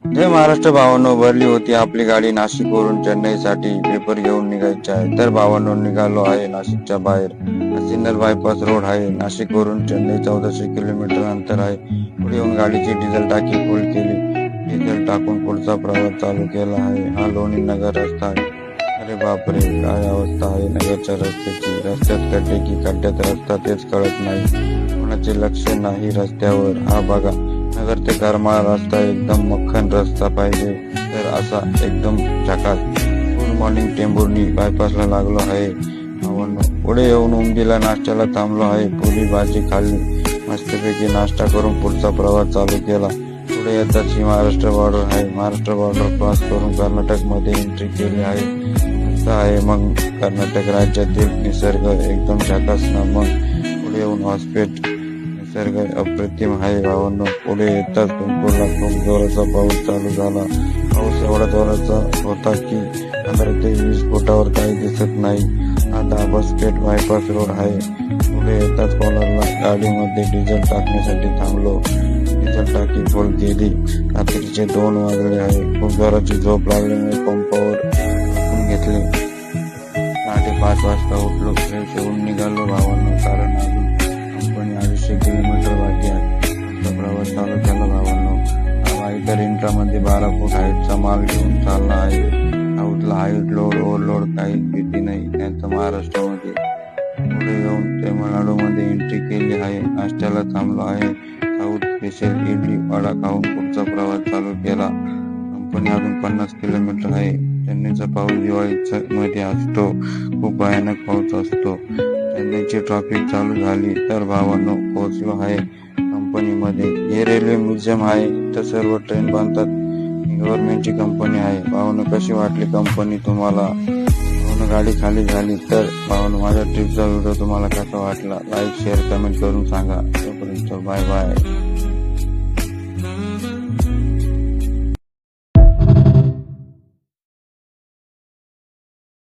जय महाराष्ट्र भावांनो, भरली होती आपली गाडी नाशिकवरून चेन्नईसाठी पेपर घेऊन निघायचे आहे. तर भावांनो, निघालो आहे नाशिकच्या बाहेर. सिन्नर बायपास रोड आहे. नाशिकवरून चेन्नई 1400 किलोमीटर अंतर आहे. पुढे येऊन गाडीची डिझेल टाकी फुल केली. डिझेल टाकून पुढचा प्रवास चालू केला आहे. हा लोणी नगर रस्ता आहे. अरे बापरे, काय अवस्था आहे नगरच्या रस्त्याची. रस्त्यात खड्डे की खड्ड्यात रस्ता तेच कळत नाही. कोणाचे लक्ष नाही रस्त्यावर. हा बघा, नगर ते करमाळा रस्ता एकदम मक्खन रस्ता पाहिजे तर असा एकदम झकास. गुड मॉर्निंग टेंभुर्णी बायपासला लागलो आहे. पुढे येऊन उमदीला नाश्त्याला थांबलो आहे. पुरी भाजी खाल्ली. मस्तपैकी नाश्ता करून पुढचा प्रवास चालू केला. पुढे येताच ही महाराष्ट्र बॉर्डर आहे. महाराष्ट्र बॉर्डर क्रॉस करून कर्नाटक मध्ये एंट्री केली आहे. मस्त आहे मग कर्नाटक राज्यातील निसर्ग एकदम झकास ना. मग पुढे येऊन हॉस्पिटल निसर्ग अप्रतिम आहे भावांनो. पुढे येताच पिंपळला खूप जोराचा पाऊस चालू झाला. पाऊस एवढा जोराचा होता की 15 ते 20 फुटावर काही दिसत नाही. आता बसपेठ बायपास रोड आहे. पुढे येताच कॉर्नरला गाडीमध्ये डिझेल टाकण्यासाठी थांबलो. डिझेल टाकी फुल केली. रात्रीचे 2 वाजले आहे. खूप जोराची झोप लागल्यामुळे पंपावर झोपून घेतले. 5:30 वाजता उठलो. फ्रेश होऊन निघालो भावांनो, कारण अजून कंपनी 250 किलोमीटर बाकी आहे. आमचा प्रवास चालू केला भावांनो. हा वाईटर इंट्रामध्ये 12 फूट हाईटचा माल घेऊन चालला आहे. आउटला हाईट लोड ओव्हरलोड काहीच भीती नाही त्यांचं महाराष्ट्रामध्ये. पुढे येऊन तमिळनाडूमध्ये एंट्री केली आहे. नाश्त्याला थांबलो आहे. साऊथ स्पेशल इडली वडा खाऊन पुढचा प्रवास चालू केला. कंपनी अजून 50 किलोमीटर आहे. चेन्नईचा पाऊस दिवाळीच्या मध्ये असतो. खूप भयानक पाऊस असतो. चेन्नईची ट्रॅफिक चालू झाली तर भावांनो पोहोचलो आहे कंपनीमध्ये. हे रेल्वे म्युझियम आहे. इथं सर्व ट्रेन बांधतात. गव्हर्नमेंटची कंपनी आहे. भावांनो, कशी वाटली कंपनी तुम्हाला? भावांनो, गाडी खाली झाली तर भावांनो माझ्या ट्रिपचा व्हिडिओ तुम्हाला कसा वाटला? लाईक शेअर कमेंट करून सांगा. तोपर्यंत बाय बाय.